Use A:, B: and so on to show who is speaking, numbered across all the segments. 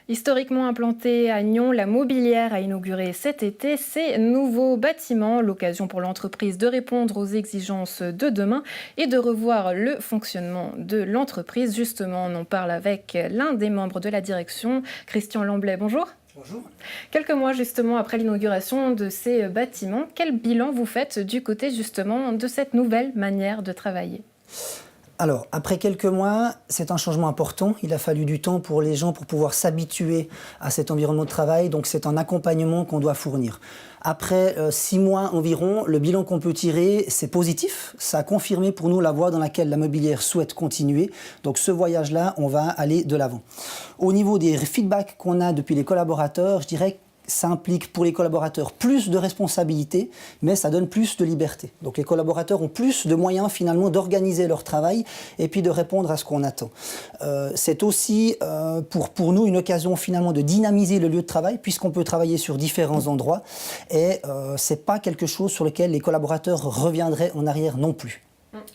A: Historiquement implantée à Nyon, la Mobilière a inauguré cet été ses nouveaux bâtiments, l'occasion pour l'entreprise de répondre aux exigences de demain et de revoir le fonctionnement de l'entreprise. Justement, on en parle avec l'un des membres de la direction, Christian Lamblay. Bonjour.
B: Bonjour.
A: Quelques mois justement après l'inauguration de ces bâtiments, quel bilan vous faites du côté justement de cette nouvelle manière de travailler ?
B: Alors, après quelques mois, c'est un changement important. Il a fallu du temps pour les gens pour pouvoir s'habituer à cet environnement de travail. Donc, c'est un accompagnement qu'on doit fournir. Après 6 mois environ, le bilan qu'on peut tirer, c'est positif. Ça a confirmé pour nous la voie dans laquelle la Mobilière souhaite continuer. Donc, ce voyage-là, on va aller de l'avant. Au niveau des feedbacks qu'on a depuis les collaborateurs, je dirais que ça implique pour les collaborateurs plus de responsabilités, mais ça donne plus de liberté. Donc les collaborateurs ont plus de moyens finalement d'organiser leur travail et puis de répondre à ce qu'on attend. C'est aussi pour nous une occasion finalement de dynamiser le lieu de travail puisqu'on peut travailler sur différents endroits et c'est pas quelque chose sur lequel les collaborateurs reviendraient en arrière non plus.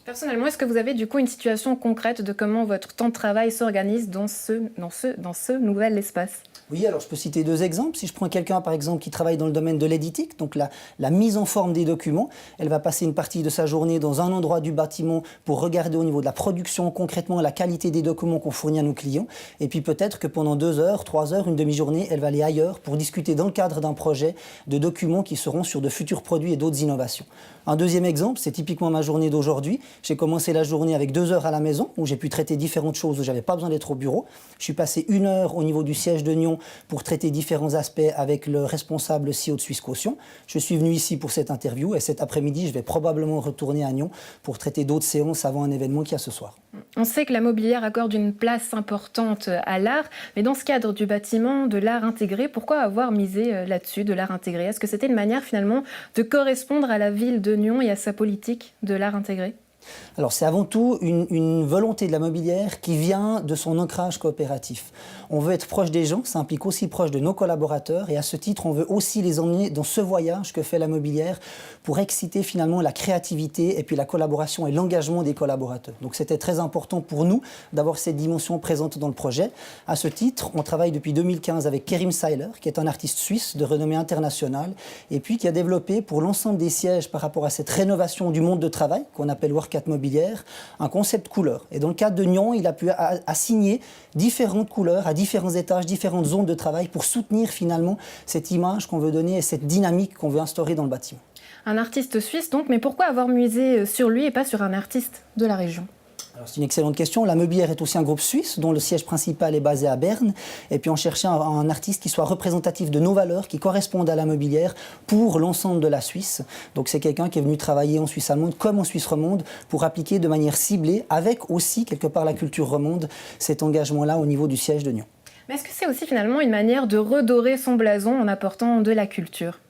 A: Personnellement, est-ce que vous avez du coup une situation concrète de comment votre temps de travail s'organise dans ce nouvel espace ?
B: Oui, alors je peux citer 2 exemples. Si je prends quelqu'un, par exemple, qui travaille dans le domaine de l'éditique, donc la mise en forme des documents, elle va passer une partie de sa journée dans un endroit du bâtiment pour regarder au niveau de la production, concrètement, la qualité des documents qu'on fournit à nos clients. Et puis peut-être que pendant 2 heures, 3 heures, une demi-journée, elle va aller ailleurs pour discuter dans le cadre d'un projet de documents qui seront sur de futurs produits et d'autres innovations. Un deuxième exemple, c'est typiquement ma journée d'aujourd'hui. J'ai commencé la journée avec 2 heures à la maison, où j'ai pu traiter différentes choses, où j'avais pas besoin d'être au bureau. Je suis passé 1 heure au niveau du siège de Nyon pour traiter différents aspects avec le responsable CEO de Suisse Caution. Je suis venu ici pour cette interview et cet après-midi, je vais probablement retourner à Nyon pour traiter d'autres séances avant un événement qu'il y a ce soir.
A: On sait que la Mobilière accorde une place importante à l'art, mais dans ce cadre du bâtiment, de l'art intégré, pourquoi avoir misé là-dessus, de l'art intégré ? Est-ce que c'était une manière finalement de correspondre à la ville de Nyon et à sa politique de l'art intégré ?
B: Alors c'est avant tout une volonté de la Mobilière qui vient de son ancrage coopératif. On veut être proche des gens, ça implique aussi proche de nos collaborateurs et à ce titre on veut aussi les emmener dans ce voyage que fait la Mobilière pour exciter finalement la créativité et puis la collaboration et l'engagement des collaborateurs. Donc c'était très important pour nous d'avoir cette dimension présente dans le projet. À ce titre, on travaille depuis 2015 avec Kerim Seiler qui est un artiste suisse de renommée internationale et puis qui a développé pour l'ensemble des sièges par rapport à cette rénovation du monde de travail qu'on appelle Work at Mobilière, un concept couleur. Et dans le cadre de Nyon, il a pu assigner différentes couleurs à différents étages, différentes zones de travail pour soutenir finalement cette image qu'on veut donner et cette dynamique qu'on veut instaurer dans le bâtiment.
A: Un artiste suisse donc, mais pourquoi avoir misé sur lui et pas sur un artiste de la région ?
B: C'est une excellente question. La Mobilière est aussi un groupe suisse dont le siège principal est basé à Berne. Et puis on cherchait un artiste qui soit représentatif de nos valeurs, qui corresponde à la Mobilière pour l'ensemble de la Suisse. Donc c'est quelqu'un qui est venu travailler en Suisse allemande comme en Suisse romande pour appliquer de manière ciblée, avec aussi quelque part la culture romande, cet engagement-là au niveau du siège de Nyon.
A: Mais est-ce que c'est aussi finalement une manière de redorer son blason en apportant de la culture ?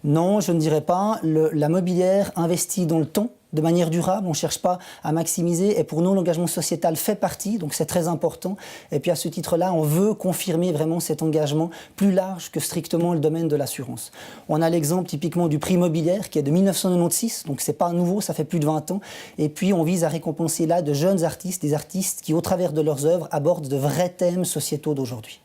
B: Non, je ne dirais pas. La Mobilière investit dans le temps de manière durable, on ne cherche pas à maximiser et pour nous l'engagement sociétal fait partie, donc c'est très important et puis à ce titre-là on veut confirmer vraiment cet engagement plus large que strictement le domaine de l'assurance. On a l'exemple typiquement du prix Mobilière qui est de 1996, donc c'est pas nouveau, ça fait plus de 20 ans et puis on vise à récompenser là de jeunes artistes, des artistes qui au travers de leurs œuvres abordent de vrais thèmes sociétaux d'aujourd'hui.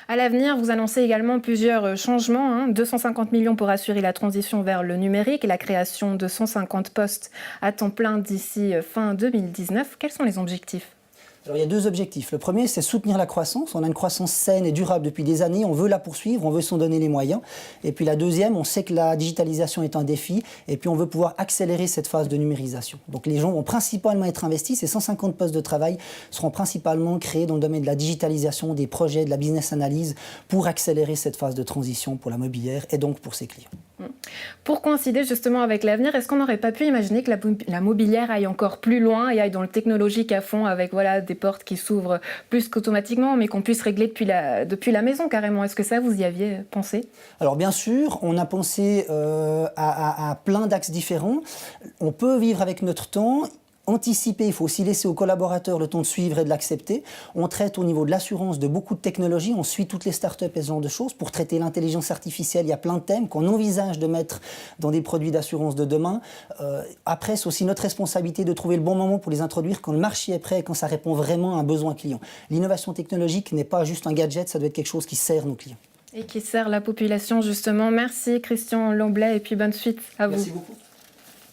A: À l'avenir, vous annoncez également plusieurs changements, 250 millions pour assurer la transition vers le numérique et la création de 150 postes à temps plein d'ici fin 2019. Quels sont les objectifs ?
B: Alors, il y a 2 objectifs. Le premier, c'est soutenir la croissance. On a une croissance saine et durable depuis des années. On veut la poursuivre, on veut s'en donner les moyens. Et puis la deuxième, on sait que la digitalisation est un défi. Et puis on veut pouvoir accélérer cette phase de numérisation. Donc les gens vont principalement être investis. Ces 150 postes de travail seront principalement créés dans le domaine de la digitalisation, des projets, de la business analyse pour accélérer cette phase de transition pour la Mobilière et donc pour ses clients.
A: Pour coïncider justement avec l'avenir, est-ce qu'on n'aurait pas pu imaginer que la Mobilière aille encore plus loin et aille dans le technologique à fond avec des portes qui s'ouvrent plus qu'automatiquement mais qu'on puisse régler depuis la maison carrément ? Est-ce que ça, vous y aviez pensé ?
B: Alors bien sûr, on a pensé à plein d'axes différents. On peut vivre avec notre temps. anticiper, il faut aussi laisser aux collaborateurs le temps de suivre et de l'accepter. On traite au niveau de l'assurance de beaucoup de technologies, on suit toutes les startups et ce genre de choses. Pour traiter l'intelligence artificielle, il y a plein de thèmes qu'on envisage de mettre dans des produits d'assurance de demain. Après, c'est aussi notre responsabilité de trouver le bon moment pour les introduire quand le marché est prêt et quand ça répond vraiment à un besoin client. L'innovation technologique n'est pas juste un gadget, ça doit être quelque chose qui sert nos clients.
A: Et qui sert la population justement. Merci Christian Lamblay et puis bonne suite à vous.
B: Merci beaucoup.